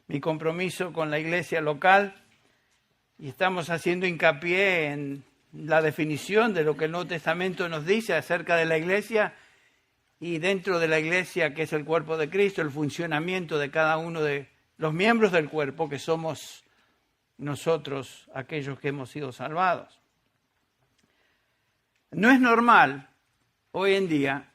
mi compromiso con la iglesia local y estamos haciendo hincapié en la definición de lo que el Nuevo Testamento nos dice acerca de la iglesia y dentro de la iglesia, que es el cuerpo de Cristo, el funcionamiento de cada uno de los miembros del cuerpo, que somos nosotros, aquellos que hemos sido salvados. No es normal hoy en día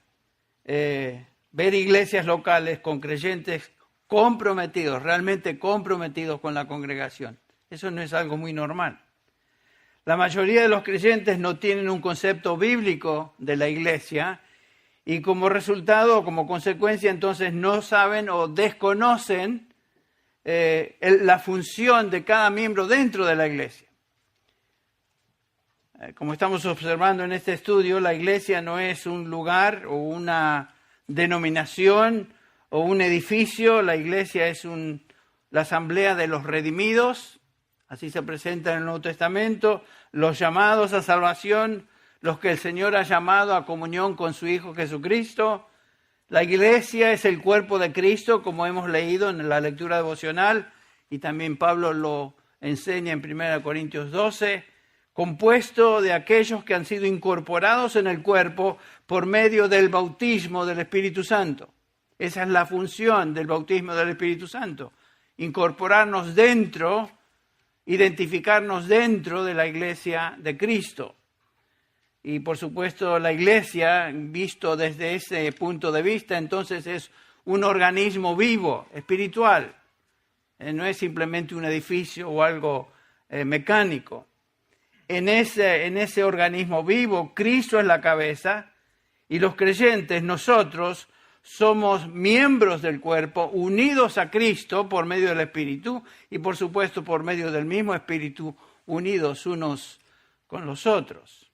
ver iglesias locales con creyentes comprometidos, realmente comprometidos con la congregación. Eso no es algo muy normal. La mayoría de los creyentes no tienen un concepto bíblico de la iglesia y como resultado, como consecuencia, entonces no saben o desconocen la función de cada miembro dentro de la iglesia. Como estamos observando en este estudio, la iglesia no es un lugar o una denominación o un edificio. La iglesia es la asamblea de los redimidos. Así se presenta en el Nuevo Testamento, los llamados a salvación, los que el Señor ha llamado a comunión con su Hijo Jesucristo. La iglesia es el cuerpo de Cristo, como hemos leído en la lectura devocional, y también Pablo lo enseña en 1 Corintios 12, compuesto de aquellos que han sido incorporados en el cuerpo por medio del bautismo del Espíritu Santo. Esa es la función del bautismo del Espíritu Santo, incorporarnos dentro, identificarnos dentro de la iglesia de Cristo. Y por supuesto la iglesia, visto desde ese punto de vista, entonces es un organismo vivo, espiritual. No es simplemente un edificio o algo mecánico. En ese organismo vivo, Cristo es la cabeza y los creyentes, nosotros, somos miembros del cuerpo, unidos a Cristo por medio del Espíritu y por supuesto por medio del mismo Espíritu, unidos unos con los otros.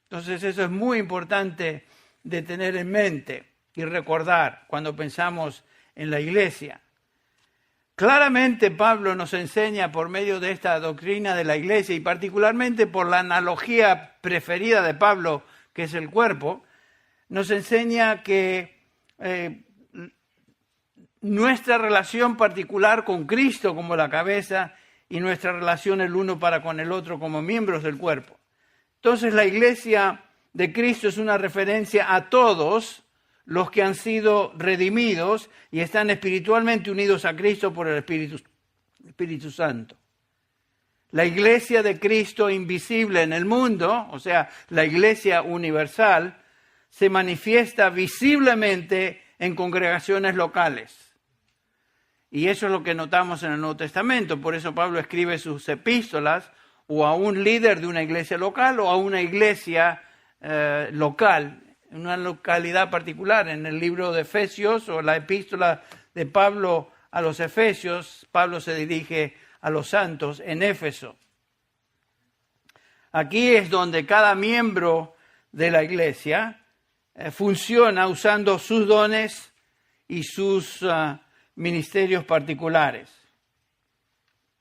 Entonces eso es muy importante de tener en mente y recordar cuando pensamos en la iglesia. Claramente Pablo nos enseña por medio de esta doctrina de la iglesia y particularmente por la analogía preferida de Pablo, que es el cuerpo, nos enseña que nuestra relación particular con Cristo como la cabeza y nuestra relación el uno para con el otro como miembros del cuerpo. Entonces la iglesia de Cristo es una referencia a todos los que han sido redimidos y están espiritualmente unidos a Cristo por el Espíritu Santo. La iglesia de Cristo invisible en el mundo, o sea, la iglesia universal, se manifiesta visiblemente en congregaciones locales. Y eso es lo que notamos en el Nuevo Testamento. Por eso Pablo escribe sus epístolas o a un líder de una iglesia local o a una iglesia local, en una localidad particular. En el libro de Efesios o la epístola de Pablo a los Efesios, Pablo se dirige a los santos en Éfeso. Aquí es donde cada miembro de la iglesia funciona usando sus dones y sus ministerios particulares.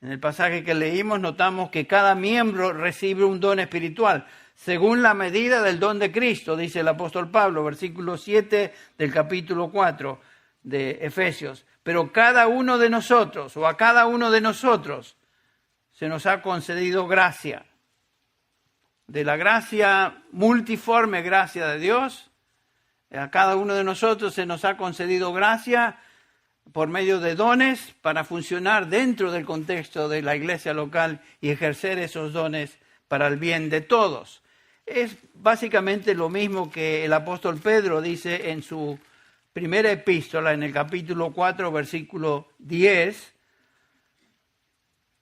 En el pasaje que leímos notamos que cada miembro recibe un don espiritual, según la medida del don de Cristo, dice el apóstol Pablo, versículo 7 del capítulo 4 de Efesios. Pero cada uno de nosotros, o a cada uno de nosotros, se nos ha concedido gracia. De la gracia, multiforme gracia de Dios, a cada uno de nosotros se nos ha concedido gracia por medio de dones para funcionar dentro del contexto de la iglesia local y ejercer esos dones para el bien de todos. Es básicamente lo mismo que el apóstol Pedro dice en su primera epístola, en el capítulo 4, versículo 10.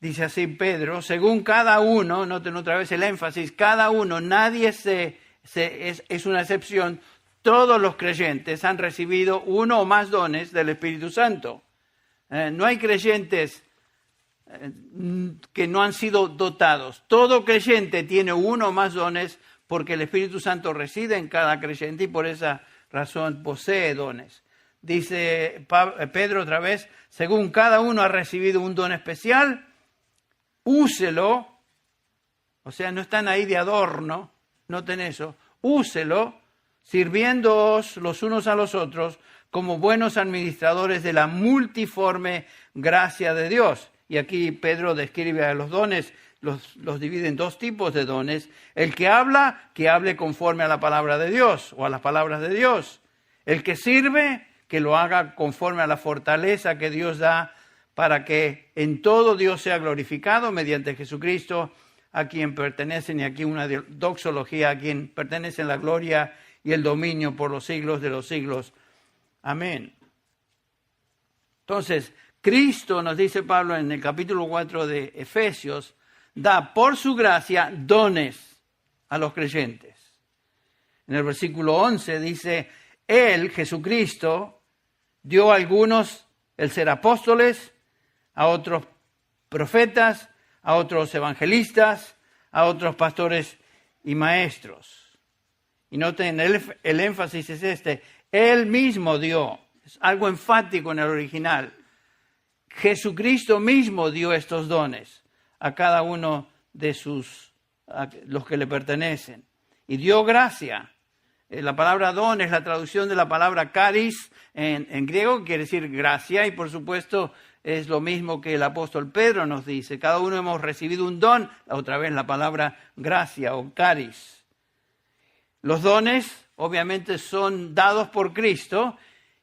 Dice así Pedro, según cada uno, noten otra vez el énfasis, cada uno, nadie es una excepción. Todos los creyentes han recibido uno o más dones del Espíritu Santo. No hay creyentes que no han sido dotados. Todo creyente tiene uno o más dones porque el Espíritu Santo reside en cada creyente y por esa razón posee dones. Dice Pedro otra vez, según cada uno ha recibido un don especial, úselo. O sea, no están ahí de adorno, noten eso, úselo. sirviéndoos los unos a los otros como buenos administradores de la multiforme gracia de Dios. Y aquí Pedro describe a los dones, los divide en dos tipos de dones. El que habla, que hable conforme a la palabra de Dios o a las palabras de Dios. El que sirve, que lo haga conforme a la fortaleza que Dios da para que en todo Dios sea glorificado mediante Jesucristo, a quien pertenecen, y aquí una doxología, a quien pertenecen la gloria y el dominio por los siglos de los siglos. Amén. Entonces, Cristo, nos dice Pablo en el capítulo 4 de Efesios, da por su gracia dones a los creyentes. En el versículo 11 dice, Él, Jesucristo, dio a algunos el ser apóstoles, a otros profetas, a otros evangelistas, a otros pastores y maestros. Y noten, el énfasis es este, Él mismo dio, es algo enfático en el original. Jesucristo mismo dio estos dones a cada uno de los que le pertenecen. Y dio gracia. La palabra don es la traducción de la palabra charis en griego, que quiere decir gracia, y por supuesto es lo mismo que el apóstol Pedro nos dice. Cada uno hemos recibido un don, otra vez la palabra gracia o charis. Los dones obviamente son dados por Cristo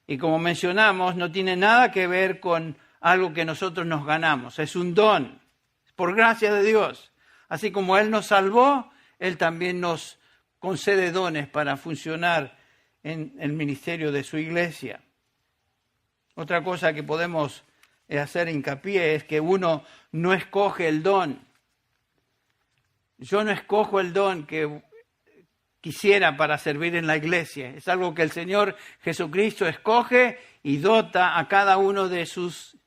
y como mencionamos no tiene nada que ver con algo que nosotros nos ganamos. Es un don, es por gracia de Dios. Así como Él nos salvó, Él también nos concede dones para funcionar en el ministerio de su iglesia. Otra cosa que podemos hacer hincapié es que uno no escoge el don. Yo no escojo el don que quisiera para servir en la iglesia. Es algo que el Señor Jesucristo escoge y dota a cada uno de sus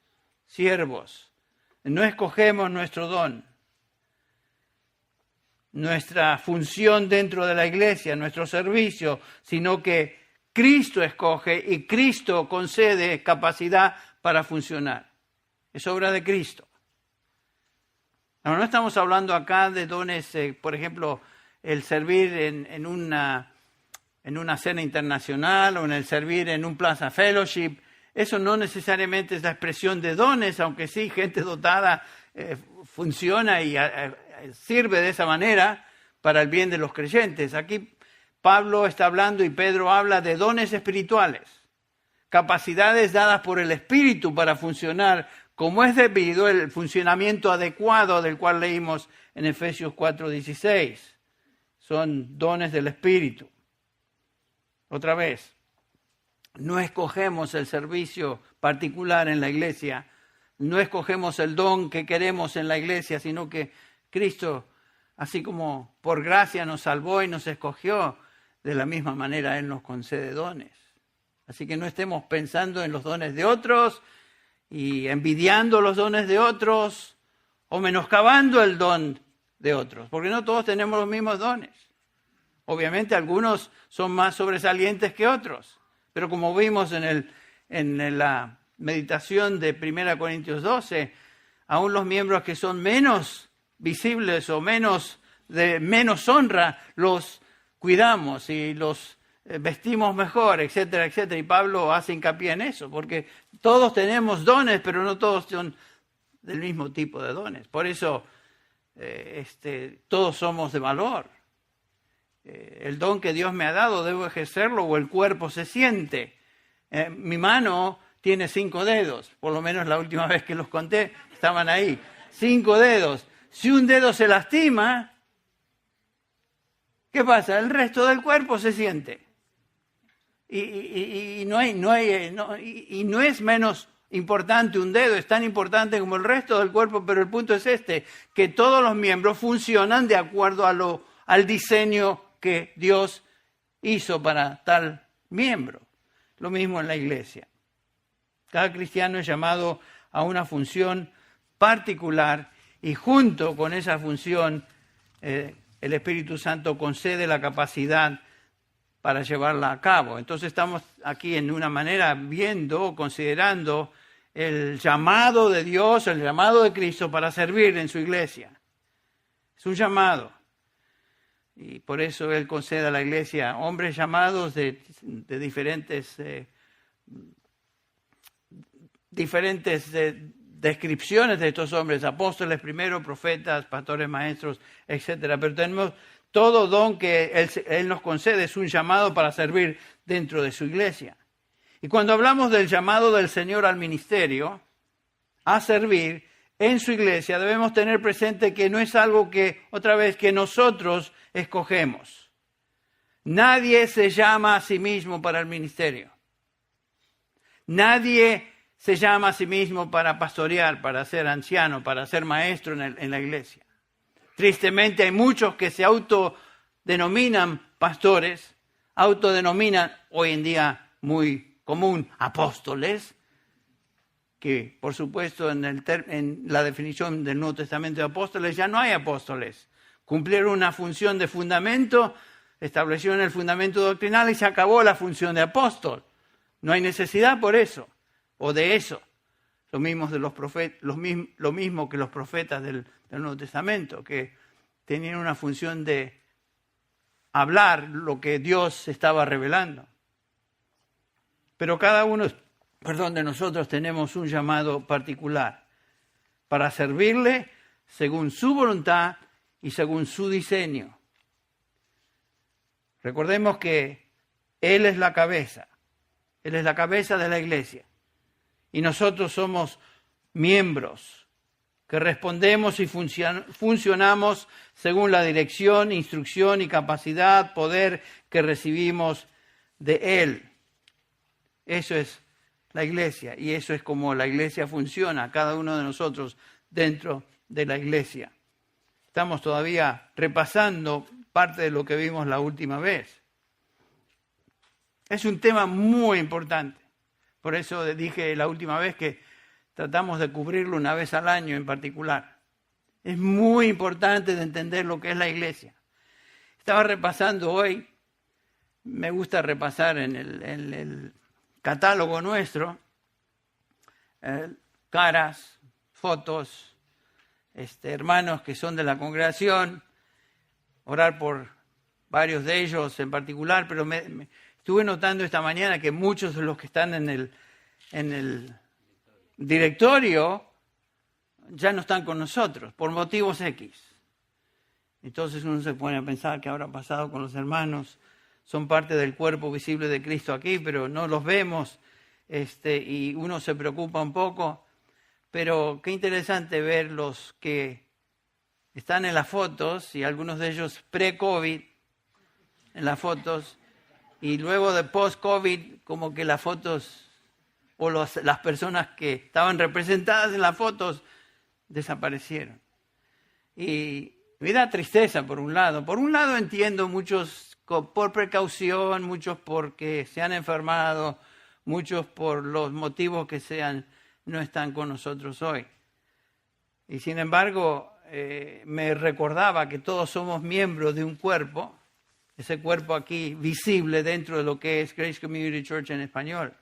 siervos. No escogemos nuestro don, nuestra función dentro de la iglesia, nuestro servicio, sino que Cristo escoge y Cristo concede capacidad para funcionar. Es obra de Cristo. No estamos hablando acá de dones, por ejemplo, el servir en una cena internacional o en el servir en un Plaza Fellowship. Eso no necesariamente es la expresión de dones, aunque sí, gente dotada funciona y sirve de esa manera para el bien de los creyentes. Aquí Pablo está hablando y Pedro habla de dones espirituales, capacidades dadas por el Espíritu para funcionar como es debido el funcionamiento adecuado del cual leímos en Efesios 4:16. Son dones del Espíritu. Otra vez, no escogemos el servicio particular en la iglesia, no escogemos el don que queremos en la iglesia, sino que Cristo, así como por gracia nos salvó y nos escogió, de la misma manera Él nos concede dones. Así que no estemos pensando en los dones de otros y envidiando los dones de otros o menoscabando el don de otros, porque no todos tenemos los mismos dones. Obviamente algunos son más sobresalientes que otros, pero como vimos en la meditación de 1 Corintios 12, aún los miembros que son menos visibles o de menos honra, los cuidamos y los vestimos mejor, etcétera, etcétera. Y Pablo hace hincapié en eso, porque todos tenemos dones, pero no todos son del mismo tipo de dones. Por eso todos somos de valor. El don que Dios me ha dado, debo ejercerlo o el cuerpo se siente. Mi mano tiene 5 dedos, por lo menos la última vez que los conté, estaban ahí. 5 dedos. Si un dedo se lastima, ¿qué pasa? El resto del cuerpo se siente. Y no es menos importante un dedo, es tan importante como el resto del cuerpo, pero el punto es que todos los miembros funcionan de acuerdo al diseño que Dios hizo para tal miembro. Lo mismo en la iglesia. Cada cristiano es llamado a una función particular y junto con esa función el Espíritu Santo concede la capacidad para llevarla a cabo. Entonces estamos aquí en una manera considerando el llamado de Dios, el llamado de Cristo para servir en su iglesia. Es un llamado. Y por eso Él concede a la iglesia hombres llamados de diferentes descripciones de estos hombres, apóstoles primero, profetas, pastores, maestros, etc. Pero tenemos todo don que Él nos concede, es un llamado para servir dentro de su iglesia. Y cuando hablamos del llamado del Señor al ministerio, a servir en su iglesia, debemos tener presente que no es algo que, otra vez, que nosotros escogemos. Nadie se llama a sí mismo para el ministerio. Nadie se llama a sí mismo para pastorear, para ser anciano, para ser maestro en la iglesia. Tristemente hay muchos que se autodenominan pastores, autodenominan hoy en día muy común apóstoles, que por supuesto en la definición del Nuevo Testamento de apóstoles ya no hay apóstoles. Cumplieron una función de fundamento, establecieron el fundamento doctrinal y se acabó la función de apóstol. No hay necesidad por eso, o de eso. Lo mismo que los profetas del Nuevo Testamento, que tenían una función de hablar lo que Dios estaba revelando. Pero cada uno, de nosotros tenemos un llamado particular para servirle según su voluntad y según su diseño. Recordemos que Él es la cabeza. Él es la cabeza de la iglesia. Y nosotros somos miembros que respondemos y funcionamos según la dirección, instrucción y capacidad, poder que recibimos de Él. Eso es la iglesia y eso es como la iglesia funciona, cada uno de nosotros dentro de la iglesia. Estamos todavía repasando parte de lo que vimos la última vez. Es un tema muy importante. Por eso dije la última vez que tratamos de cubrirlo una vez al año en particular. Es muy importante de entender lo que es la iglesia. Estaba repasando hoy, me gusta repasar en el catálogo nuestro, caras, fotos, hermanos que son de la congregación, orar por varios de ellos en particular, pero estuve notando esta mañana que muchos de los que están en el directorio ya no están con nosotros, por motivos X. Entonces uno se pone a pensar qué habrá pasado con los hermanos. Son parte del cuerpo visible de Cristo aquí, pero no los vemos y uno se preocupa un poco. Pero qué interesante ver los que están en las fotos, y algunos de ellos pre-COVID en las fotos, y luego de post-COVID, como que las fotos o las personas que estaban representadas en las fotos desaparecieron. Y me da tristeza por un lado. Por un lado entiendo muchos por precaución, muchos porque se han enfermado, muchos por los motivos que sean, no están con nosotros hoy. Y sin embargo, me recordaba que todos somos miembros de un cuerpo, ese cuerpo aquí visible dentro de lo que es Grace Community Church en español.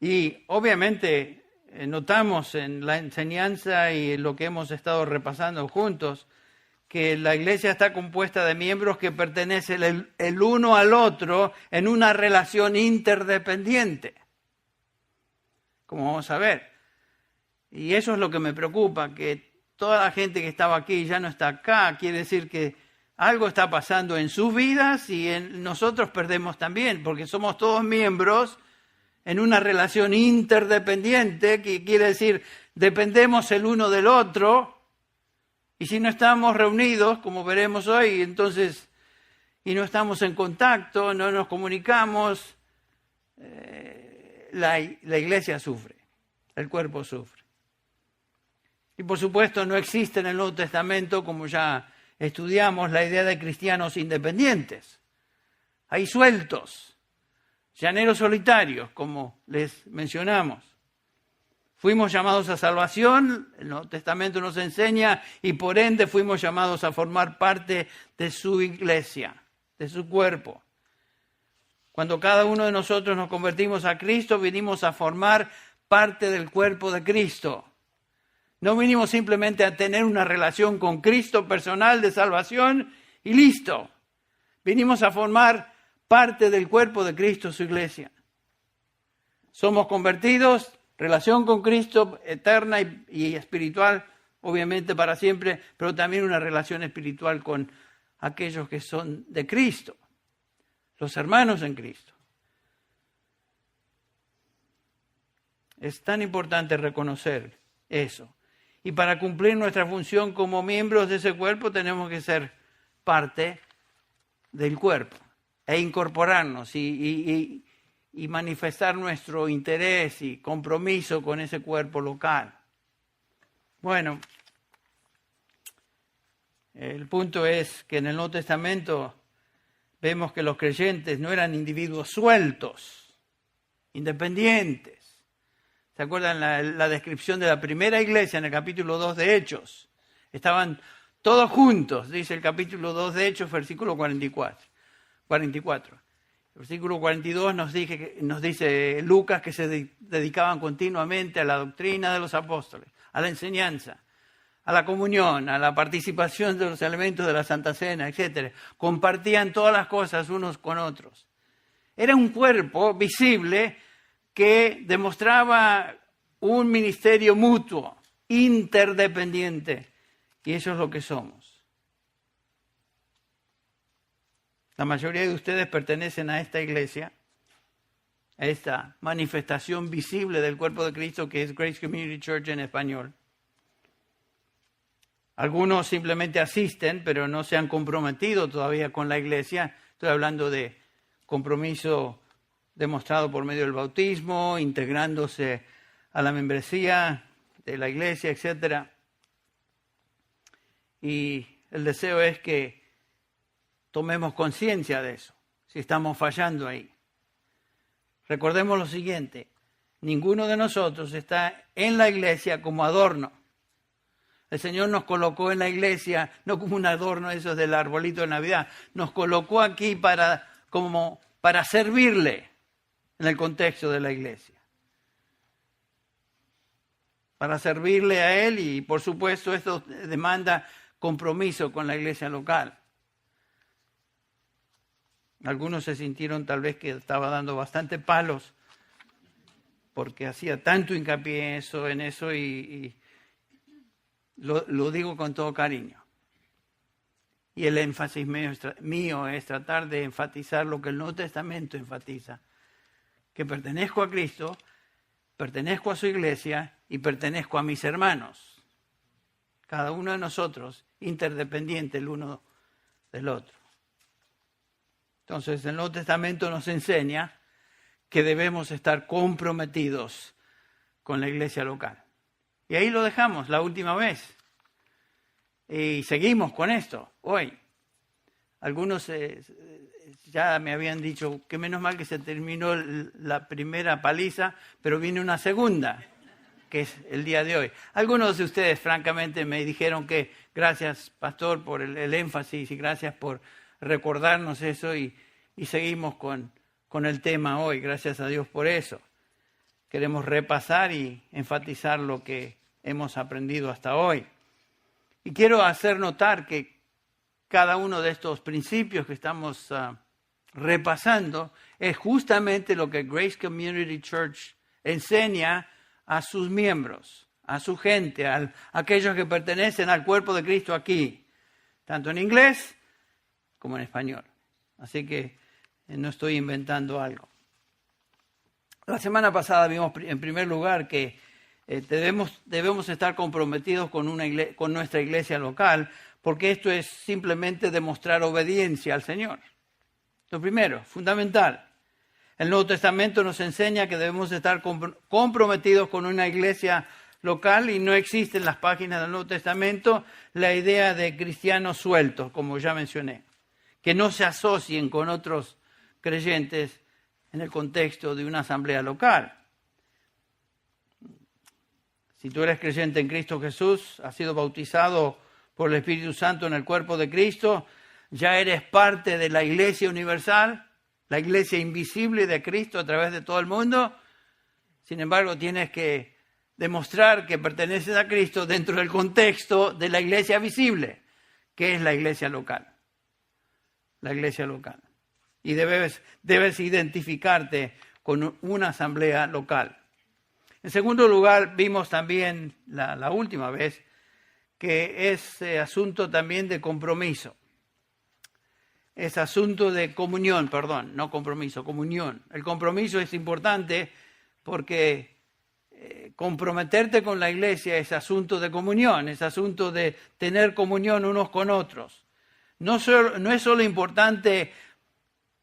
Y obviamente notamos en la enseñanza y en lo que hemos estado repasando juntos, que la iglesia está compuesta de miembros que pertenecen el uno al otro en una relación interdependiente, como vamos a ver. Y eso es lo que me preocupa, que toda la gente que estaba aquí ya no está acá. Quiere decir que algo está pasando en sus vidas y nosotros perdemos también, porque somos todos miembros en una relación interdependiente, que quiere decir dependemos el uno del otro. Y si no estamos reunidos, como veremos hoy, entonces, y no estamos en contacto, no nos comunicamos, la iglesia sufre, el cuerpo sufre. Y por supuesto no existe en el Nuevo Testamento, como ya estudiamos, la idea de cristianos independientes. Hay sueltos, llaneros solitarios, como les mencionamos. Fuimos llamados a salvación, el Nuevo Testamento nos enseña, y por ende fuimos llamados a formar parte de su iglesia, de su cuerpo. Cuando cada uno de nosotros nos convertimos a Cristo, vinimos a formar parte del cuerpo de Cristo. No vinimos simplemente a tener una relación con Cristo personal de salvación y listo. Vinimos a formar parte del cuerpo de Cristo, su iglesia. Somos convertidos, relación con Cristo eterna y espiritual, obviamente para siempre, pero también una relación espiritual con aquellos que son de Cristo, los hermanos en Cristo. Es tan importante reconocer eso. Y para cumplir nuestra función como miembros de ese cuerpo tenemos que ser parte del cuerpo e incorporarnos y manifestar nuestro interés y compromiso con ese cuerpo local. Bueno, el punto es que en el Nuevo Testamento vemos que los creyentes no eran individuos sueltos, independientes. ¿Se acuerdan la descripción de la primera iglesia en el capítulo 2 de Hechos? Estaban todos juntos, dice el capítulo 2 de Hechos, versículo 44. El versículo 42 nos dice Lucas que se dedicaban continuamente a la doctrina de los apóstoles, a la enseñanza, a la comunión, a la participación de los elementos de la Santa Cena, etc. Compartían todas las cosas unos con otros. Era un cuerpo visible que demostraba un ministerio mutuo, interdependiente, y eso es lo que somos. La mayoría de ustedes pertenecen a esta iglesia, a esta manifestación visible del cuerpo de Cristo que es Grace Community Church en español. Algunos simplemente asisten, pero no se han comprometido todavía con la iglesia. Estoy hablando de compromiso demostrado por medio del bautismo, integrándose a la membresía de la iglesia, etc. Y el deseo es que tomemos conciencia de eso, si estamos fallando ahí. Recordemos lo siguiente, ninguno de nosotros está en la iglesia como adorno. El Señor nos colocó en la iglesia, no como un adorno esos del arbolito de Navidad, nos colocó aquí para servirle en el contexto de la iglesia. Para servirle a Él y, por supuesto, esto demanda compromiso con la iglesia local. Algunos se sintieron tal vez que estaba dando bastante palos porque hacía tanto hincapié en eso y lo digo con todo cariño. Y el énfasis mío es tratar de enfatizar lo que el Nuevo Testamento enfatiza. Que pertenezco a Cristo, pertenezco a su iglesia y pertenezco a mis hermanos. Cada uno de nosotros, interdependiente el uno del otro. Entonces, el Nuevo Testamento nos enseña que debemos estar comprometidos con la iglesia local. Y ahí lo dejamos la última vez. Y seguimos con esto hoy. Algunos ya me habían dicho que menos mal que se terminó la primera paliza, pero viene una segunda, que es el día de hoy. Algunos de ustedes, francamente, me dijeron que gracias, pastor, por el énfasis y gracias por recordarnos eso y seguimos con el tema hoy. Gracias a Dios por eso. Queremos repasar y enfatizar lo que hemos aprendido hasta hoy. Y quiero hacer notar que cada uno de estos principios que estamos repasando es justamente lo que Grace Community Church enseña a sus miembros, a su gente, a aquellos que pertenecen al cuerpo de Cristo aquí, tanto en inglés como en español. Así que no estoy inventando algo. La semana pasada vimos en primer lugar que debemos estar comprometidos con nuestra iglesia local, porque esto es simplemente demostrar obediencia al Señor. Lo primero, fundamental. El Nuevo Testamento nos enseña que debemos estar comprometidos con una iglesia local y no existe en las páginas del Nuevo Testamento la idea de cristianos sueltos, como ya mencioné, que no se asocien con otros creyentes en el contexto de una asamblea local. Si tú eres creyente en Cristo Jesús, has sido bautizado por el Espíritu Santo en el cuerpo de Cristo, ya eres parte de la iglesia universal, la iglesia invisible de Cristo a través de todo el mundo. Sin embargo, tienes que demostrar que perteneces a Cristo dentro del contexto de la iglesia visible, que es la iglesia local. La iglesia local. Y debes identificarte con una asamblea local. En segundo lugar, vimos también la última vez que es asunto también de compromiso. Es asunto de comunión, perdón, no compromiso, comunión. El compromiso es importante porque comprometerte con la iglesia es asunto de comunión, es asunto de tener comunión unos con otros. No es solo importante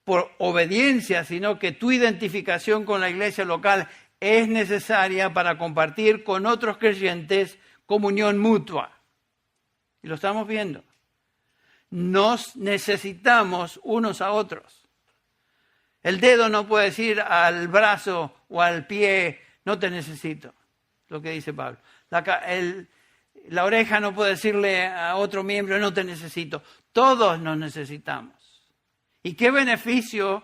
por obediencia, sino que tu identificación con la iglesia local es necesaria para compartir con otros creyentes comunión mutua. Y lo estamos viendo. Nos necesitamos unos a otros. El dedo no puede decir al brazo o al pie, no te necesito, lo que dice Pablo. La oreja no puede decirle a otro miembro, no te necesito. Todos nos necesitamos. ¿Y qué beneficio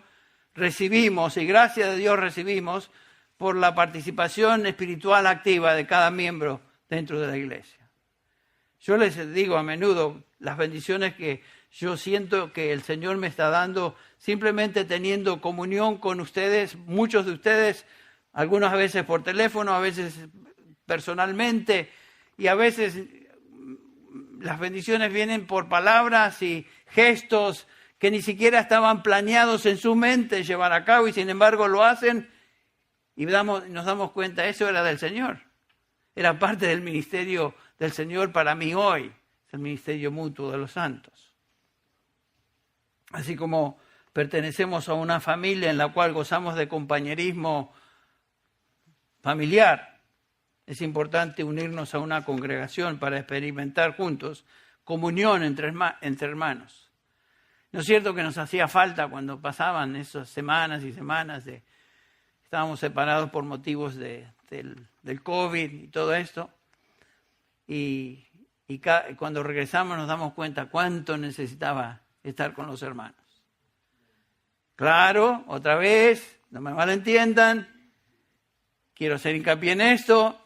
recibimos y gracias a Dios recibimos por la participación espiritual activa de cada miembro dentro de la iglesia? Yo les digo a menudo las bendiciones que yo siento que el Señor me está dando simplemente teniendo comunión con ustedes, muchos de ustedes, algunas veces por teléfono, a veces personalmente, y a veces las bendiciones vienen por palabras y gestos que ni siquiera estaban planeados en su mente llevar a cabo y sin embargo lo hacen y nos damos cuenta, eso era del Señor. Era parte del ministerio del Señor para mí hoy, es el ministerio mutuo de los santos. Así como pertenecemos a una familia en la cual gozamos de compañerismo familiar, es importante unirnos a una congregación para experimentar juntos comunión entre hermanos. ¿No es cierto que nos hacía falta cuando pasaban esas semanas y semanas estábamos separados por motivos del COVID y todo esto? Y cuando regresamos nos damos cuenta cuánto necesitaba estar con los hermanos. Claro, otra vez, no me malentiendan, quiero hacer hincapié en esto.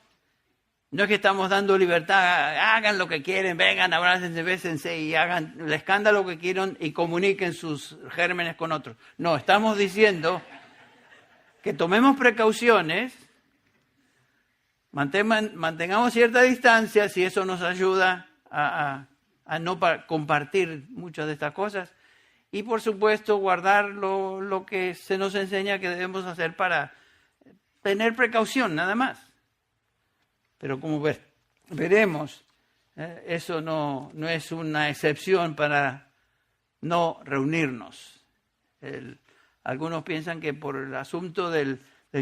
No es que estamos dando libertad, hagan lo que quieren, vengan, abrácense, bésense y hagan el escándalo que quieran y comuniquen sus gérmenes con otros. No, estamos diciendo que tomemos precauciones, mantengamos cierta distancia si eso nos ayuda a no compartir muchas de estas cosas y por supuesto guardar lo que se nos enseña que debemos hacer para tener precaución, nada más. Pero como veremos, eso no es una excepción para no reunirnos. Algunos piensan que por el asunto del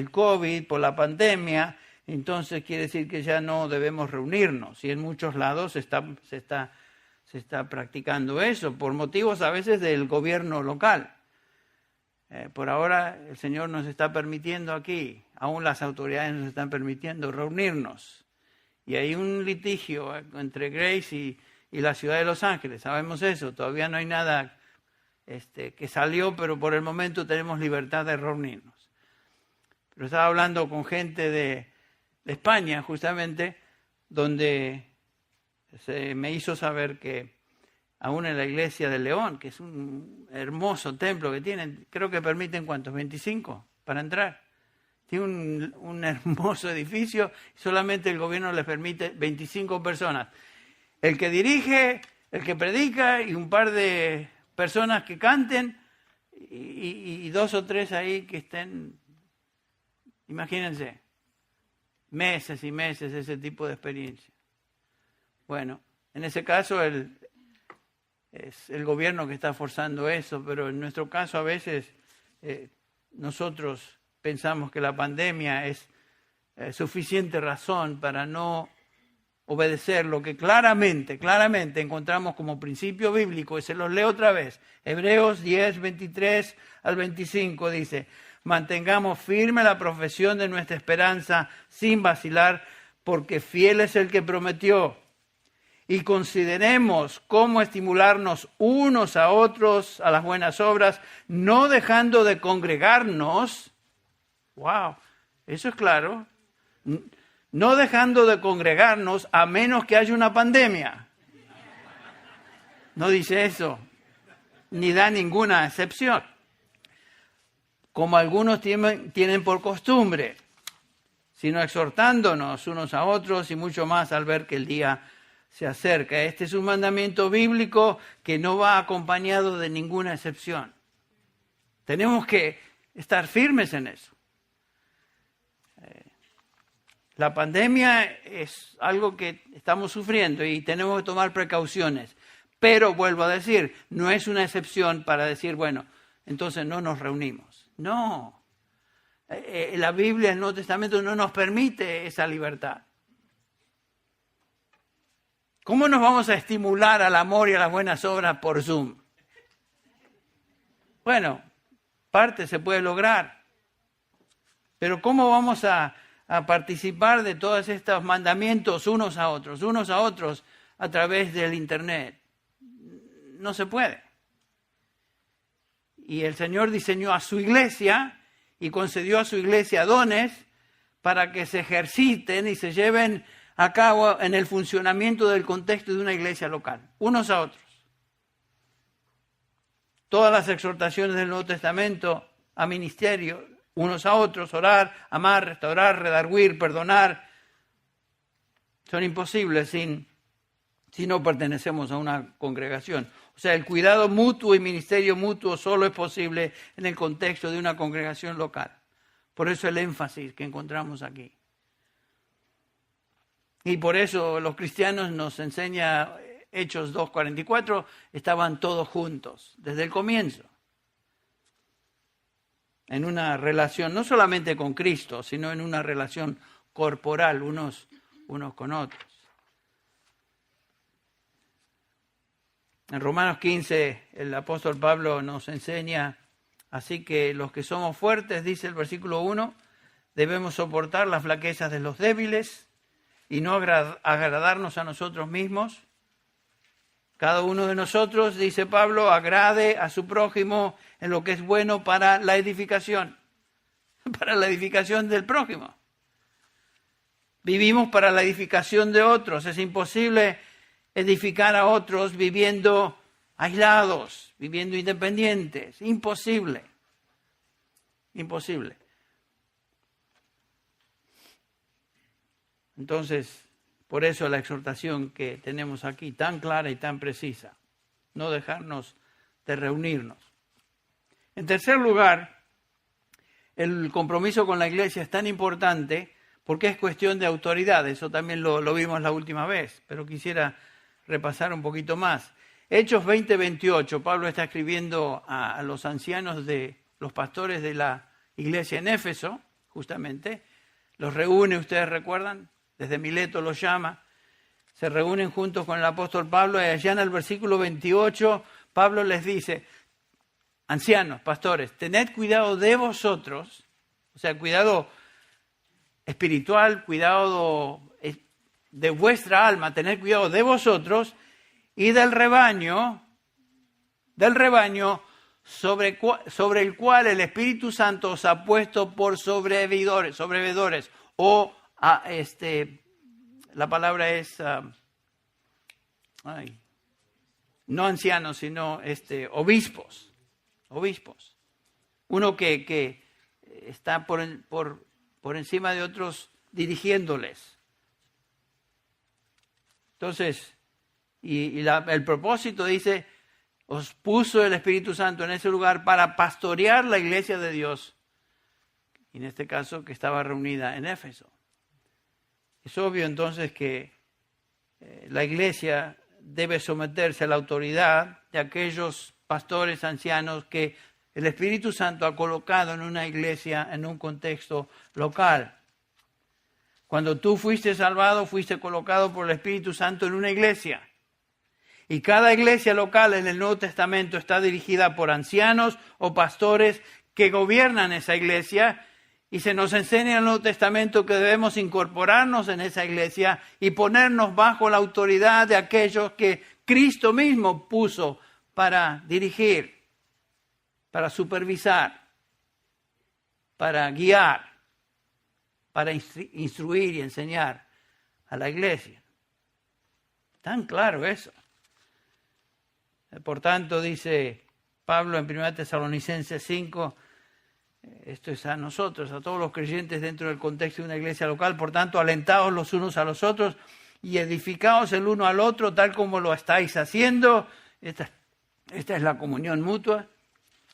COVID, por la pandemia, entonces quiere decir que ya no debemos reunirnos. Y en muchos lados se está practicando eso, por motivos a veces del gobierno local. Por ahora el Señor nos está permitiendo aquí, aún las autoridades nos están permitiendo reunirnos. Y hay un litigio entre Grace y la ciudad de Los Ángeles, sabemos eso, todavía no hay nada que salió, pero por el momento tenemos libertad de reunirnos. Pero estaba hablando con gente de España, justamente, donde se me hizo saber que aún en la iglesia de León, que es un hermoso templo que tienen, creo que permiten, ¿cuántos? 25 para entrar. Tiene un hermoso edificio, solamente el gobierno les permite 25 personas. El que dirige, el que predica y un par de personas que canten y 2 o 3 ahí que estén, imagínense, meses y meses ese tipo de experiencia. Bueno, en ese caso es el gobierno que está forzando eso, pero en nuestro caso a veces nosotros pensamos que la pandemia es suficiente razón para no obedecer lo que claramente encontramos como principio bíblico, y se los leo otra vez. Hebreos 10, 23 al 25 dice: mantengamos firme la profesión de nuestra esperanza sin vacilar, porque fiel es el que prometió. Y consideremos cómo estimularnos unos a otros a las buenas obras, no dejando de congregarnos. Wow, eso es claro. no dejando de congregarnos a menos que haya una pandemia. No dice eso, ni da ninguna excepción. Como algunos tienen por costumbre, sino exhortándonos unos a otros y mucho más al ver que el día se acerca. Este es un mandamiento bíblico que no va acompañado de ninguna excepción. Tenemos que estar firmes en eso. La pandemia es algo que estamos sufriendo y tenemos que tomar precauciones. Pero, vuelvo a decir, no es una excepción para decir, bueno, entonces no nos reunimos. No. La Biblia, el Nuevo Testamento, no nos permite esa libertad. ¿Cómo nos vamos a estimular al amor y a las buenas obras por Zoom? Bueno, parte se puede lograr. Pero ¿cómo vamos a participar de todos estos mandamientos unos a otros a través del Internet? No se puede. Y el Señor diseñó a su iglesia y concedió a su iglesia dones para que se ejerciten y se lleven a cabo en el funcionamiento del contexto de una iglesia local, unos a otros. Todas las exhortaciones del Nuevo Testamento a ministerio, unos a otros, orar, amar, restaurar, redarguir, perdonar, son imposibles si no pertenecemos a una congregación. O sea, el cuidado mutuo y ministerio mutuo solo es posible en el contexto de una congregación local. Por eso el énfasis que encontramos aquí. Y por eso los cristianos nos enseña Hechos 2:44, estaban todos juntos desde el comienzo. En una relación no solamente con Cristo, sino en una relación corporal unos con otros. En Romanos 15, el apóstol Pablo nos enseña, así que los que somos fuertes, dice el versículo 1, debemos soportar las flaquezas de los débiles y no agradarnos a nosotros mismos. Cada uno de nosotros, dice Pablo, agrade a su prójimo en lo que es bueno para la edificación del prójimo. Vivimos para la edificación de otros. Es imposible edificar a otros viviendo aislados, viviendo independientes. Imposible. Imposible. Entonces, por eso la exhortación que tenemos aquí, tan clara y tan precisa, no dejarnos de reunirnos. En tercer lugar, el compromiso con la iglesia es tan importante porque es cuestión de autoridad. Eso también lo vimos la última vez, pero quisiera repasar un poquito más. Hechos 20:28, Pablo está escribiendo a los ancianos los pastores de la iglesia en Éfeso, justamente. Los reúne, ustedes recuerdan, desde Mileto los llama. Se reúnen juntos con el apóstol Pablo y allá en el versículo 28, Pablo les dice, ancianos, pastores, tened cuidado de vosotros, o sea, cuidado espiritual, cuidado de vuestra alma, tened cuidado de vosotros y del rebaño sobre el cual el Espíritu Santo os ha puesto por sobrevedores, o la palabra es no ancianos, sino obispos. Uno que está por encima de otros dirigiéndoles. Entonces, el propósito dice, os puso el Espíritu Santo en ese lugar para pastorear la iglesia de Dios, y en este caso que estaba reunida en Éfeso. Es obvio entonces que la iglesia debe someterse a la autoridad de aquellos pastores ancianos que el Espíritu Santo ha colocado en una iglesia, en un contexto local. Cuando tú fuiste salvado, fuiste colocado por el Espíritu Santo en una iglesia. Y cada iglesia local en el Nuevo Testamento está dirigida por ancianos o pastores que gobiernan esa iglesia. Y se nos enseña en el Nuevo Testamento que debemos incorporarnos en esa iglesia y ponernos bajo la autoridad de aquellos que Cristo mismo puso para dirigir, para supervisar, para guiar. para instruir y enseñar a la iglesia. Tan claro eso. Por tanto, dice Pablo en 1 Tesalonicenses 5, esto es a nosotros, a todos los creyentes dentro del contexto de una iglesia local. Por tanto, alentaos los unos a los otros y edificaos el uno al otro, tal como lo estáis haciendo. Esta es la comunión mutua.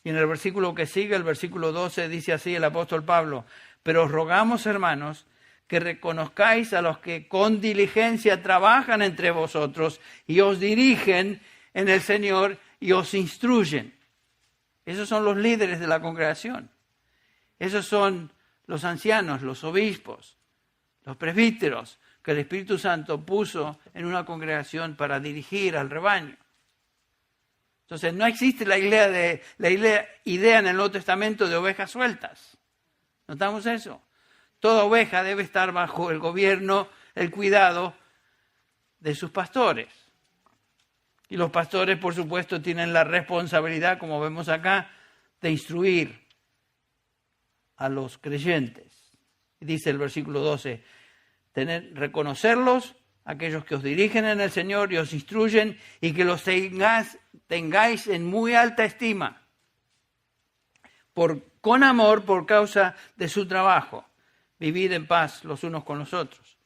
Y en el versículo que sigue, el versículo 12, dice así el apóstol Pablo: pero os rogamos, hermanos, que reconozcáis a los que con diligencia trabajan entre vosotros y os dirigen en el Señor y os instruyen. Esos son los líderes de la congregación. Esos son los ancianos, los obispos, los presbíteros que el Espíritu Santo puso en una congregación para dirigir al rebaño. Entonces no existe la idea en el Nuevo Testamento de ovejas sueltas. ¿Notamos eso? Toda oveja debe estar bajo el gobierno, el cuidado de sus pastores. Y los pastores, por supuesto, tienen la responsabilidad, como vemos acá, de instruir a los creyentes. Dice el versículo 12, reconocerlos, aquellos que os dirigen en el Señor y os instruyen, y que los tengáis en muy alta estima, con amor por causa de su trabajo. Vivid en paz los unos con los otros.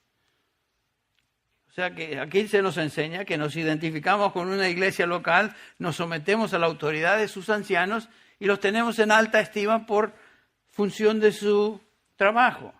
O sea que aquí se nos enseña que nos identificamos con una iglesia local, nos sometemos a la autoridad de sus ancianos y los tenemos en alta estima por función de su trabajo.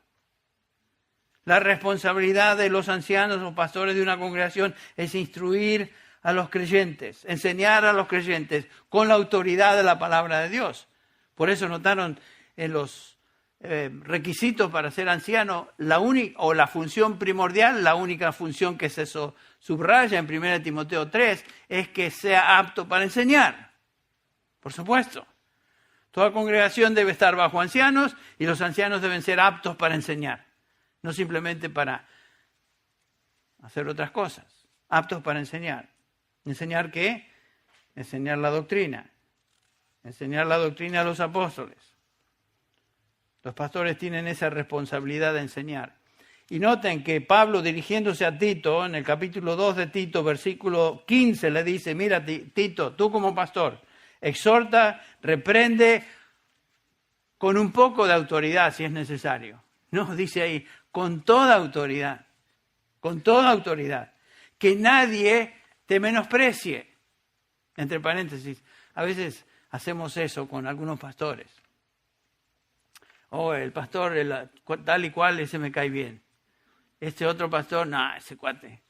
La responsabilidad de los ancianos o pastores de una congregación es instruir a los creyentes, enseñar a los creyentes con la autoridad de la palabra de Dios. Por eso notaron en los requisitos para ser anciano, la función primordial, la única función que se subraya en 1 Timoteo 3, es que sea apto para enseñar. Por supuesto. Toda congregación debe estar bajo ancianos y los ancianos deben ser aptos para enseñar. No simplemente para hacer otras cosas. Aptos para enseñar. ¿Enseñar qué? Enseñar la doctrina. Enseñar la doctrina a los apóstoles. Los pastores tienen esa responsabilidad de enseñar. Y noten que Pablo, dirigiéndose a Tito, en el capítulo 2 de Tito, versículo 15, le dice: mira, Tito, tú como pastor, exhorta, reprende con un poco de autoridad si es necesario. No, dice ahí, con toda autoridad. Con toda autoridad. Que nadie te menosprecie. Entre paréntesis, a veces hacemos eso con algunos pastores. Oh, el pastor tal y cual, ese me cae bien. Este otro pastor, no, ese cuate.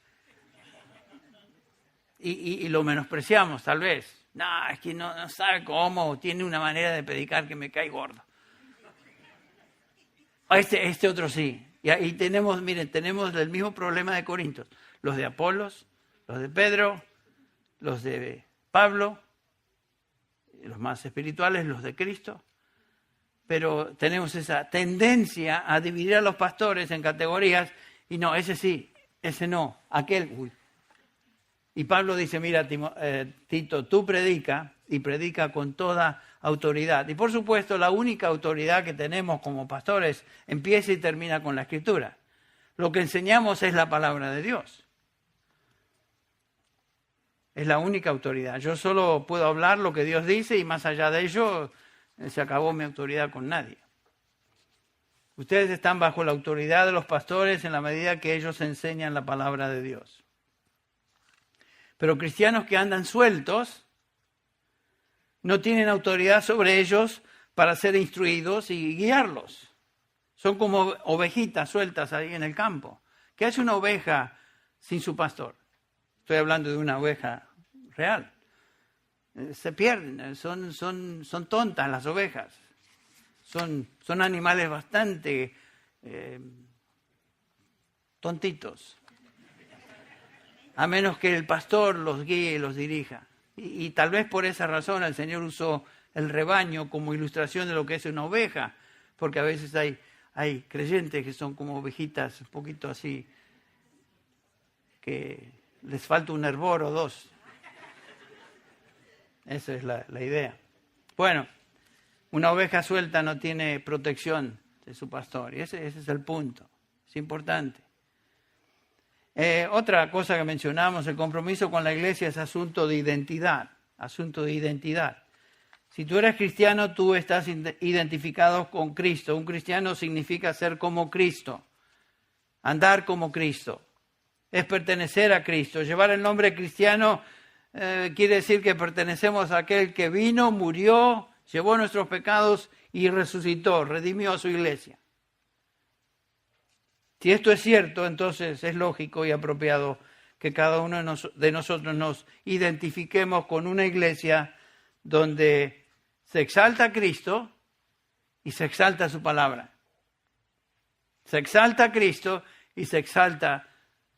Y lo menospreciamos tal vez. No, es que no sabe cómo, tiene una manera de predicar que me cae gordo. Este otro sí. Y ahí tenemos el mismo problema de Corintios. Los de Apolos, los de Pedro, los de Pablo, los más espirituales, los de Cristo. Pero tenemos esa tendencia a dividir a los pastores en categorías y no, ese sí, ese no, aquel. Uy. Y Pablo dice, mira, Tito, tú predica y predica con toda autoridad. Y por supuesto, la única autoridad que tenemos como pastores empieza y termina con la Escritura. Lo que enseñamos es la palabra de Dios. Es la única autoridad. Yo solo puedo hablar lo que Dios dice y más allá de ello se acabó mi autoridad con nadie. Ustedes están bajo la autoridad de los pastores en la medida que ellos enseñan la palabra de Dios. Pero cristianos que andan sueltos no tienen autoridad sobre ellos para ser instruidos y guiarlos. Son como ovejitas sueltas ahí en el campo. ¿Qué hace una oveja sin su pastor? Estoy hablando de una oveja real. Se pierden, son tontas las ovejas. Son animales bastante tontitos. A menos que el pastor los guíe y los dirija. Y tal vez por esa razón el Señor usó el rebaño como ilustración de lo que es una oveja. Porque a veces hay creyentes que son como ovejitas un poquito así, que les falta un hervor o dos. Esa es la idea. Bueno, una oveja suelta no tiene protección. de su pastor. Y ese es el punto. Es importante. Otra cosa que mencionamos, el compromiso con la iglesia es asunto de identidad. Asunto de identidad. Si tú eres cristiano, tú estás identificado con Cristo. Un cristiano significa ser como Cristo, andar como Cristo. Es pertenecer a Cristo. Llevar el nombre cristiano quiere decir que pertenecemos a aquel que vino, murió, llevó nuestros pecados y resucitó, redimió a su iglesia. Si esto es cierto, entonces es lógico y apropiado que cada uno de nosotros nos identifiquemos con una iglesia donde se exalta a Cristo y se exalta su palabra. Se exalta a Cristo y se exalta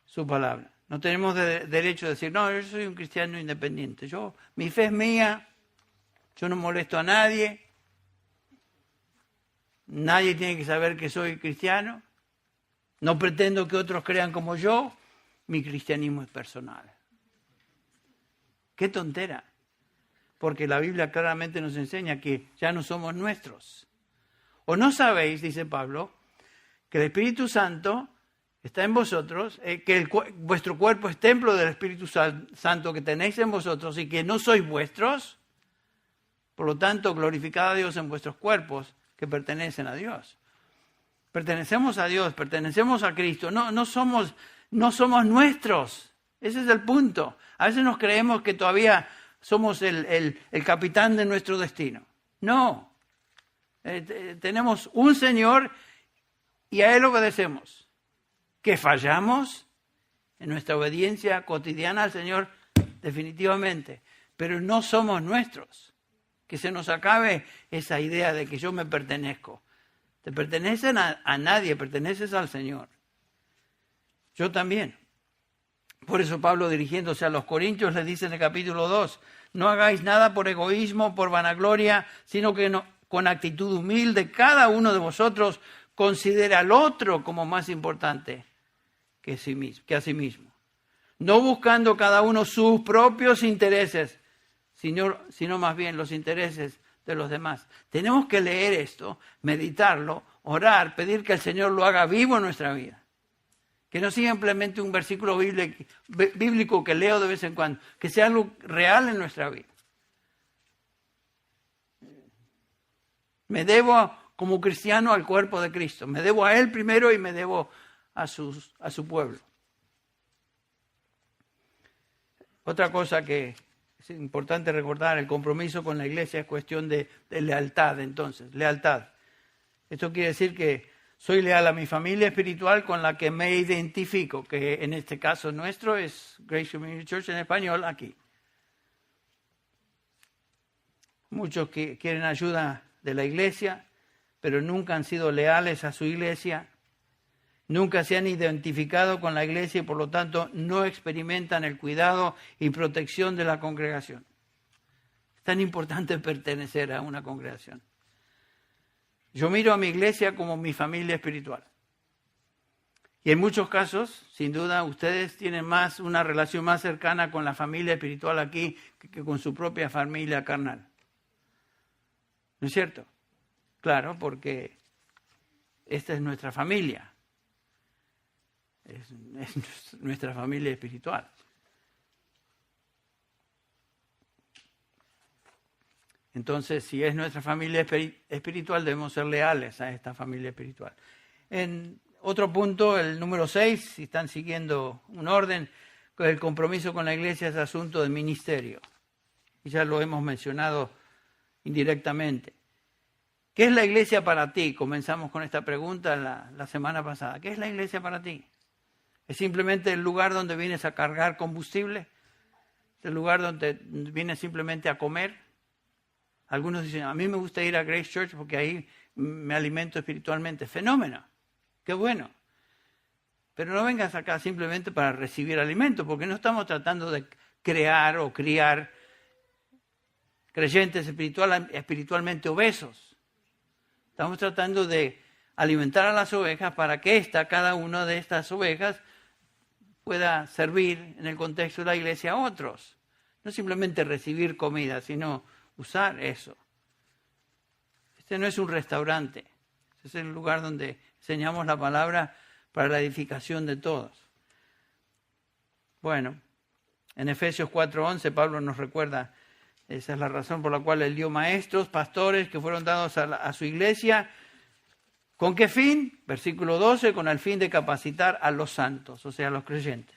su palabra. No tenemos derecho a decir, no, yo soy un cristiano independiente. Mi fe es mía, yo no molesto a nadie. Nadie tiene que saber que soy cristiano. No pretendo que otros crean como yo. Mi cristianismo es personal. ¡Qué tontera! Porque la Biblia claramente nos enseña que ya no somos nuestros. ¿O no sabéis, dice Pablo, que el Espíritu Santo está en vosotros, que vuestro cuerpo es templo del Espíritu Santo que tenéis en vosotros y que no sois vuestros? Por lo tanto, glorificad a Dios en vuestros cuerpos que pertenecen a Dios. Pertenecemos a Dios, pertenecemos a Cristo, no somos nuestros. Ese es el punto. A veces nos creemos que todavía somos el capitán de nuestro destino. No. Tenemos un Señor y a Él obedecemos. ¿Que fallamos en nuestra obediencia cotidiana al Señor? Definitivamente. Pero no somos nuestros. Que se nos acabe esa idea de que yo me pertenezco. Te pertenecen a nadie, perteneces al Señor. Yo también. Por eso Pablo, dirigiéndose a los Corintios, les dice en el capítulo 2, no hagáis nada por egoísmo, por vanagloria, sino que con actitud humilde cada uno de vosotros considera al otro como más importante que a sí mismo. No buscando cada uno sus propios intereses, sino más bien los intereses de los demás. Tenemos que leer esto, meditarlo, orar, pedir que el Señor lo haga vivo en nuestra vida. Que no sea simplemente un versículo bíblico que leo de vez en cuando, que sea algo real en nuestra vida. Me debo como cristiano al cuerpo de Cristo. Me debo a Él primero y me debo a su pueblo. Otra cosa que es importante recordar, el compromiso con la iglesia es cuestión de lealtad, entonces, lealtad. Esto quiere decir que soy leal a mi familia espiritual con la que me identifico, que en este caso nuestro es Grace Community Church en español aquí. Muchos que quieren ayuda de la iglesia, pero nunca han sido leales a su iglesia, nunca se han identificado con la iglesia y por lo tanto no experimentan el cuidado y protección de la congregación. Es tan importante pertenecer a una congregación. Yo miro a mi iglesia como mi familia espiritual. Y en muchos casos, sin duda, ustedes tienen una relación más cercana con la familia espiritual aquí que con su propia familia carnal. ¿No es cierto? Claro, porque esta es nuestra familia. Es nuestra familia espiritual. Entonces, si es nuestra familia espiritual, debemos ser leales a esta familia espiritual. En otro punto, el número 6, si están siguiendo un orden, el compromiso con la iglesia es asunto de ministerio. Y ya lo hemos mencionado indirectamente. ¿Qué es la iglesia para ti? Comenzamos con esta pregunta la semana pasada. ¿Qué es la iglesia para ti? ¿Es simplemente el lugar donde vienes a cargar combustible? ¿Es el lugar donde vienes simplemente a comer? Algunos dicen, a mí me gusta ir a Grace Church porque ahí me alimento espiritualmente. Fenómeno, qué bueno. Pero no vengas acá simplemente para recibir alimento, porque no estamos tratando de crear o criar creyentes espiritualmente obesos. Estamos tratando de alimentar a las ovejas para que cada una de estas ovejas pueda servir en el contexto de la iglesia a otros. No simplemente recibir comida, sino usar eso. Este no es un restaurante, Es el lugar donde enseñamos la palabra para la edificación de todos. Bueno, en Efesios 4:11 Pablo nos recuerda, esa es la razón por la cual él dio maestros, pastores que fueron dados a su iglesia. ¿Con qué fin? Versículo 12, con el fin de capacitar a los santos, o sea, a los creyentes,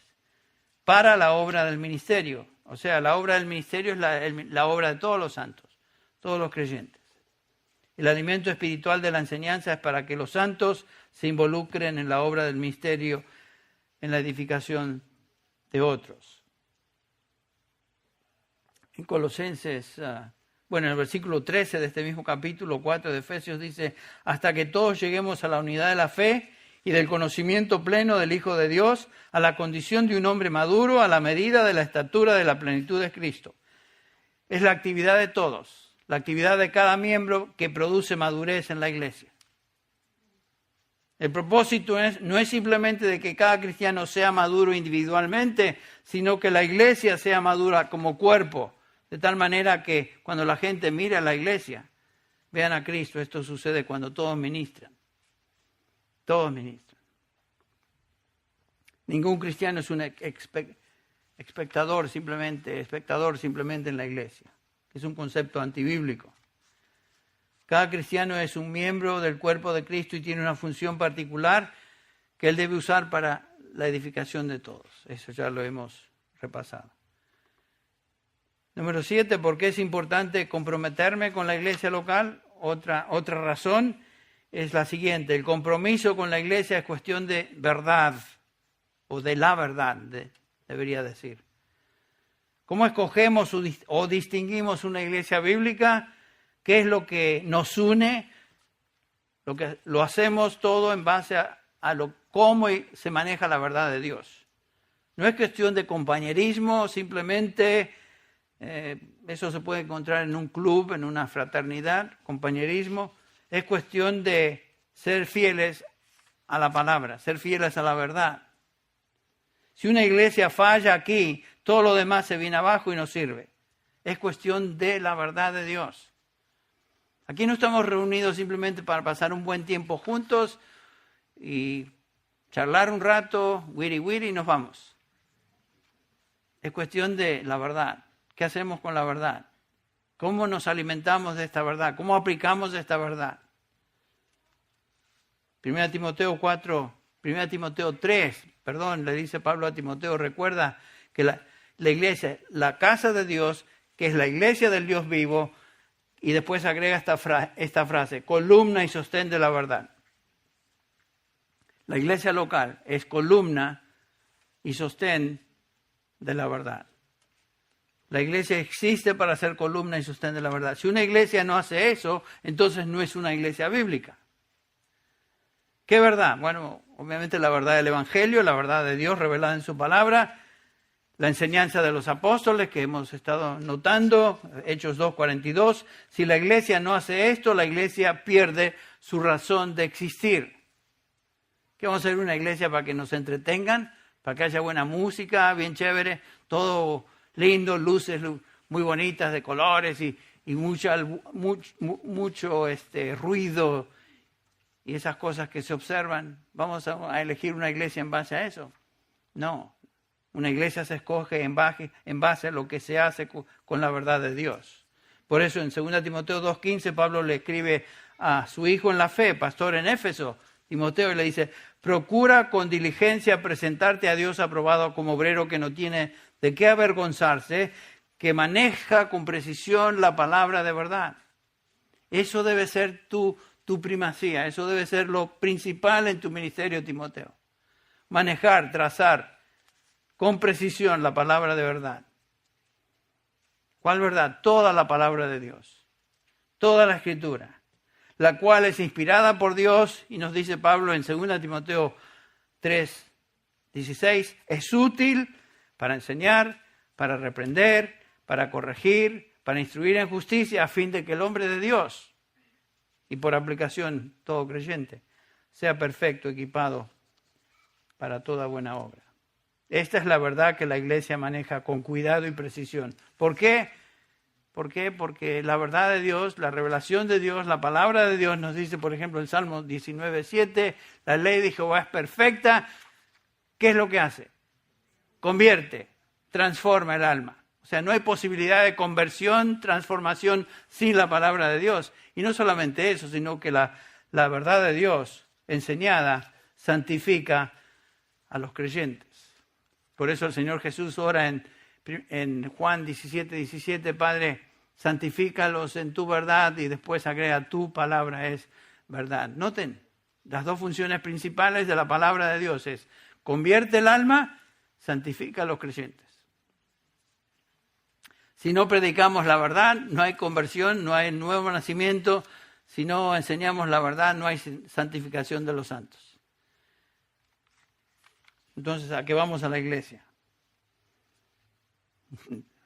para la obra del ministerio. O sea, la obra del ministerio es la obra de todos los santos, todos los creyentes. El alimento espiritual de la enseñanza es para que los santos se involucren en la obra del ministerio, en la edificación de otros. En Colosenses, en el versículo 13 de este mismo capítulo 4 de Efesios dice, hasta que todos lleguemos a la unidad de la fe y del conocimiento pleno del Hijo de Dios, a la condición de un hombre maduro, a la medida de la estatura de la plenitud de Cristo. Es la actividad de todos, la actividad de cada miembro que produce madurez en la iglesia. El propósito no es simplemente de que cada cristiano sea maduro individualmente, sino que la iglesia sea madura como cuerpo, de tal manera que cuando la gente mira a la iglesia, vean a Cristo. Esto sucede cuando todos ministran. Todos ministran. Ningún cristiano es un espectador simplemente en la iglesia. Es un concepto antibíblico. Cada cristiano es un miembro del cuerpo de Cristo y tiene una función particular que él debe usar para la edificación de todos. Eso ya lo hemos repasado. Número 7, ¿por qué es importante comprometerme con la iglesia local? Otra razón es la siguiente. El compromiso con la iglesia es cuestión de verdad, o de la verdad, debería decir. ¿Cómo escogemos o distinguimos una iglesia bíblica? ¿Qué es lo que nos une? Lo hacemos todo en base a cómo se maneja la verdad de Dios. No es cuestión de compañerismo, simplemente eso se puede encontrar en un club, en una fraternidad, compañerismo. Es cuestión de ser fieles a la palabra, ser fieles a la verdad. Si una iglesia falla aquí, todo lo demás se viene abajo y no sirve. Es cuestión de la verdad de Dios. Aquí no estamos reunidos simplemente para pasar un buen tiempo juntos y charlar un rato, wiri y nos vamos. Es cuestión de la verdad. ¿Qué hacemos con la verdad? ¿Cómo nos alimentamos de esta verdad? ¿Cómo aplicamos esta verdad? 1 Timoteo 3, le dice Pablo a Timoteo, recuerda que la iglesia, la casa de Dios, que es la iglesia del Dios vivo, y después agrega esta frase, columna y sostén de la verdad. La iglesia local es columna y sostén de la verdad. La iglesia existe para ser columna y sostén de la verdad. Si una iglesia no hace eso, entonces no es una iglesia bíblica. ¿Qué verdad? Bueno, obviamente la verdad del Evangelio, la verdad de Dios revelada en su palabra, la enseñanza de los apóstoles que hemos estado notando, Hechos 2:42. Si la iglesia no hace esto, la iglesia pierde su razón de existir. ¿Qué vamos a hacer una iglesia para que nos entretengan? Para que haya buena música, bien chévere, todo lindo, luces muy bonitas de colores y mucho ruido y esas cosas que se observan. ¿Vamos a elegir una iglesia en base a eso? No. Una iglesia se escoge en base a lo que se hace con la verdad de Dios. Por eso en 2 Timoteo 2:15 Pablo le escribe a su hijo en la fe, pastor en Éfeso, Timoteo, y le dice, procura con diligencia presentarte a Dios aprobado como obrero que no tiene de qué avergonzarse, que maneja con precisión la palabra de verdad. Eso debe ser tu primacía, eso debe ser lo principal en tu ministerio, Timoteo. Manejar, trazar con precisión la palabra de verdad. ¿Cuál verdad? Toda la palabra de Dios. Toda la Escritura. La cual es inspirada por Dios, y nos dice Pablo en 2 Timoteo 3:16, es útil para enseñar, para reprender, para corregir, para instruir en justicia, a fin de que el hombre de Dios, y por aplicación todo creyente, sea perfecto, equipado para toda buena obra. Esta es la verdad que la iglesia maneja con cuidado y precisión. ¿Por qué? ¿Por qué? Porque la verdad de Dios, la revelación de Dios, la palabra de Dios nos dice, por ejemplo, el Salmo 19:7, la ley de Jehová es perfecta. ¿Qué es lo que hace? Convierte, transforma el alma. O sea, no hay posibilidad de conversión, transformación sin la palabra de Dios. Y no solamente eso, sino que la verdad de Dios enseñada santifica a los creyentes. Por eso el Señor Jesús ora en Juan 17:17, Padre, santifícalos en tu verdad, y después agrega, tu palabra es verdad. Noten, las dos funciones principales de la palabra de Dios es convierte el alma, santifica a los creyentes. Si no predicamos la verdad, no hay conversión, no hay nuevo nacimiento. Si no enseñamos la verdad, no hay santificación de los santos. Entonces, ¿a qué vamos a la iglesia?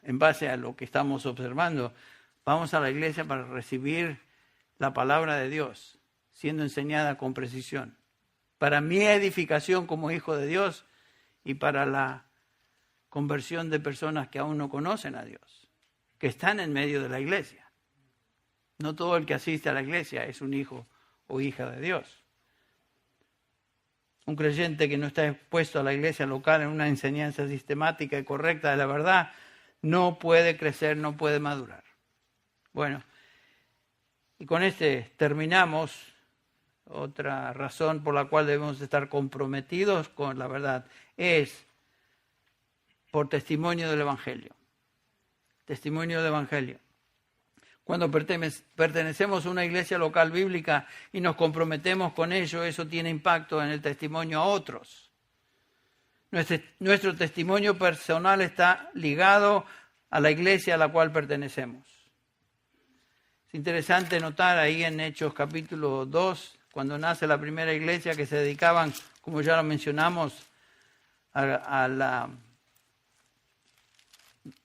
En base a lo que estamos observando, vamos a la iglesia para recibir la palabra de Dios, siendo enseñada con precisión, para mi edificación como hijo de Dios y para la conversión de personas que aún no conocen a Dios, que están en medio de la iglesia. No todo el que asiste a la iglesia es un hijo o hija de Dios. Un creyente que no está expuesto a la iglesia local en una enseñanza sistemática y correcta de la verdad, no puede crecer, no puede madurar. Bueno, y con terminamos. Otra razón por la cual debemos estar comprometidos con la verdad es por testimonio del Evangelio. Testimonio del Evangelio. Cuando pertenecemos a una iglesia local bíblica y nos comprometemos con ello, eso tiene impacto en el testimonio a otros. Nuestro testimonio personal está ligado a la iglesia a la cual pertenecemos. Es interesante notar ahí en Hechos capítulo 2, cuando nace la primera iglesia, que se dedicaban, como ya lo mencionamos, a la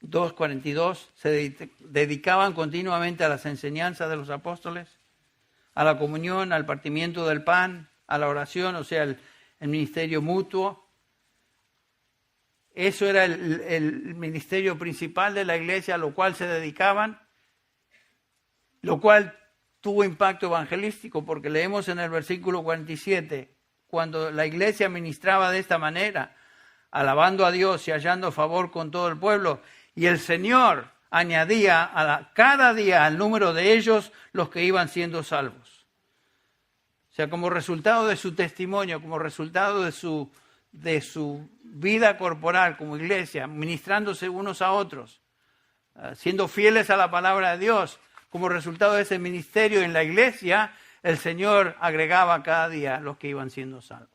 2:42, se dedicaban continuamente a las enseñanzas de los apóstoles, a la comunión, al partimiento del pan, a la oración, o sea, el ministerio mutuo. Eso era el ministerio principal de la iglesia a lo cual se dedicaban, lo cual tuvo impacto evangelístico, porque leemos en el versículo 47, cuando la iglesia ministraba de esta manera, alabando a Dios y hallando favor con todo el pueblo, y el Señor añadía cada día al número de ellos los que iban siendo salvos. O sea, como resultado de su testimonio, como resultado de su vida corporal como iglesia, ministrándose unos a otros, siendo fieles a la palabra de Dios, como resultado de ese ministerio en la iglesia, el Señor agregaba cada día los que iban siendo salvos.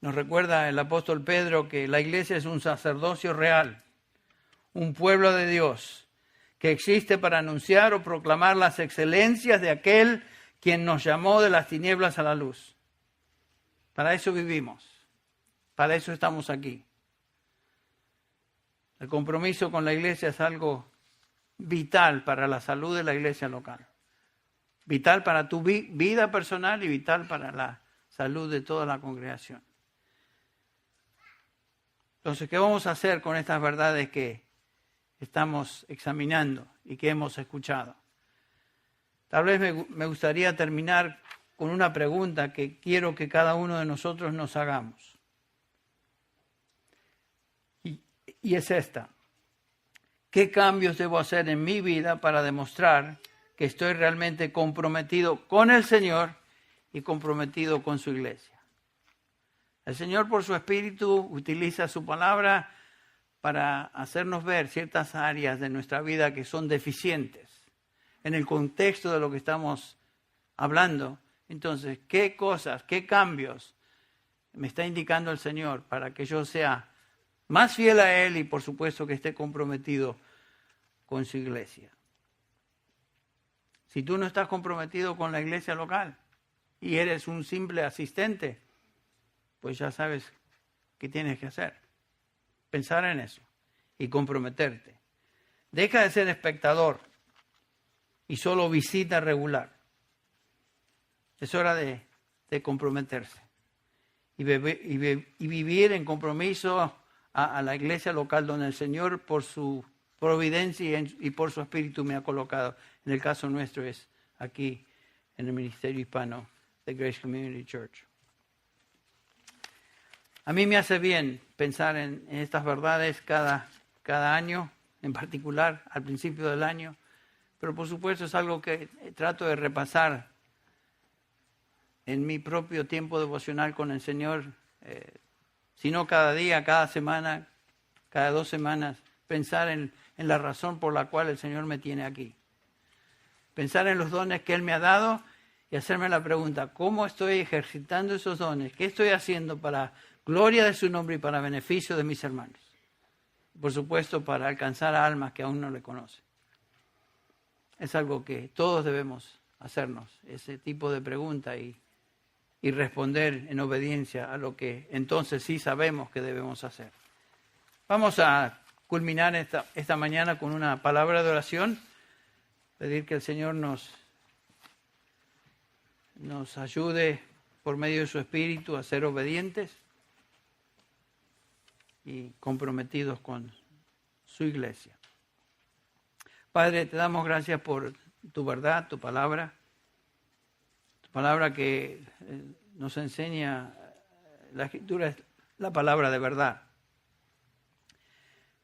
Nos recuerda el apóstol Pedro que la iglesia es un sacerdocio real, un pueblo de Dios, que existe para anunciar o proclamar las excelencias de aquel quien nos llamó de las tinieblas a la luz. Para eso vivimos, para eso estamos aquí. El compromiso con la iglesia es algo vital para la salud de la iglesia local. Vital para tu vida personal y vital para la salud de toda la congregación. Entonces, ¿qué vamos a hacer con estas verdades que estamos examinando y que hemos escuchado? Tal vez me gustaría terminar con una pregunta que quiero que cada uno de nosotros nos hagamos. Y es esta. ¿Qué cambios debo hacer en mi vida para demostrar que estoy realmente comprometido con el Señor y comprometido con su iglesia? El Señor, por su Espíritu, utiliza su palabra para hacernos ver ciertas áreas de nuestra vida que son deficientes en el contexto de lo que estamos hablando. Entonces, ¿qué cosas, qué cambios me está indicando el Señor para que yo sea más fiel a Él y, por supuesto, que esté comprometido con su iglesia? Si tú no estás comprometido con la iglesia local y eres un simple asistente, pues ya sabes qué tienes que hacer. Pensar en eso y comprometerte. Deja de ser espectador y solo visita regular. Es hora de comprometerse y vivir en compromiso a la iglesia local donde el Señor, por su providencia y por su Espíritu me ha colocado. En el caso nuestro es aquí, en el Ministerio Hispano de Grace Community Church. A mí me hace bien pensar en estas verdades cada año, en particular al principio del año, pero por supuesto es algo que trato de repasar en mi propio tiempo devocional con el Señor, si no cada día, cada semana, cada 2 semanas, pensar en la razón por la cual el Señor me tiene aquí. Pensar en los dones que Él me ha dado y hacerme la pregunta, ¿cómo estoy ejercitando esos dones? ¿Qué estoy haciendo para gloria de su nombre y para beneficio de mis hermanos? Por supuesto, para alcanzar a almas que aún no le conocen. Es algo que todos debemos hacernos, ese tipo de pregunta y responder en obediencia a lo que entonces sí sabemos que debemos hacer. Vamos a culminar esta mañana con una palabra de oración, pedir que el Señor nos ayude por medio de su Espíritu a ser obedientes y comprometidos con su iglesia. Padre, te damos gracias por tu verdad, tu palabra que nos enseña, la Escritura es la palabra de verdad.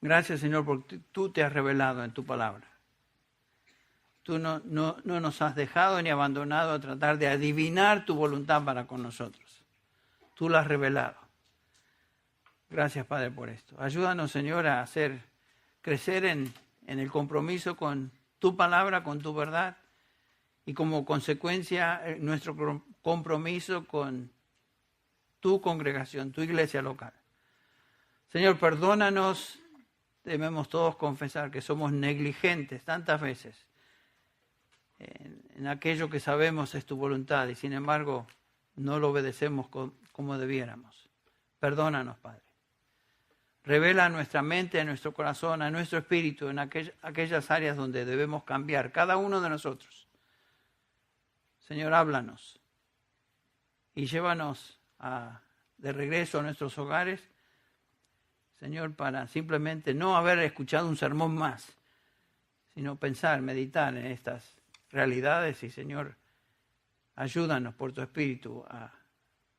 Gracias, Señor, porque tú te has revelado en tu palabra. Tú no nos has dejado ni abandonado a tratar de adivinar tu voluntad para con nosotros. Tú la has revelado. Gracias, Padre, por esto. Ayúdanos, Señor, a crecer en el compromiso con tu palabra, con tu verdad, y como consecuencia nuestro compromiso con tu congregación, tu iglesia local. Señor, perdónanos, debemos todos confesar que somos negligentes tantas veces en aquello que sabemos es tu voluntad y sin embargo no lo obedecemos como debiéramos. Perdónanos, Padre. Revela a nuestra mente, a nuestro corazón, a nuestro espíritu en aquellas áreas donde debemos cambiar, cada uno de nosotros. Señor, háblanos y llévanos de regreso a nuestros hogares, Señor, para simplemente no haber escuchado un sermón más, sino pensar, meditar en estas realidades y, Señor, ayúdanos por tu Espíritu a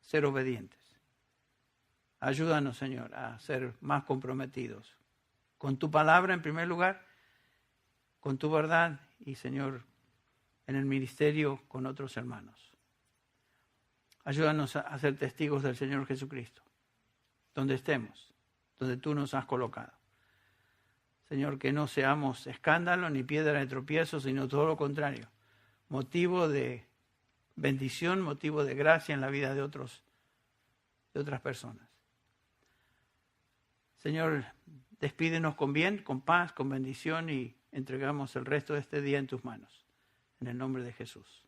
ser obedientes. Ayúdanos, Señor, a ser más comprometidos con tu palabra en primer lugar, con tu verdad y, Señor, en el ministerio con otros hermanos. Ayúdanos a ser testigos del Señor Jesucristo, donde estemos, donde tú nos has colocado. Señor, que no seamos escándalo ni piedra de tropiezo, sino todo lo contrario, motivo de bendición, motivo de gracia en la vida de otras personas. Señor, despídenos con bien, con paz, con bendición y entregamos el resto de este día en tus manos. En el nombre de Jesús.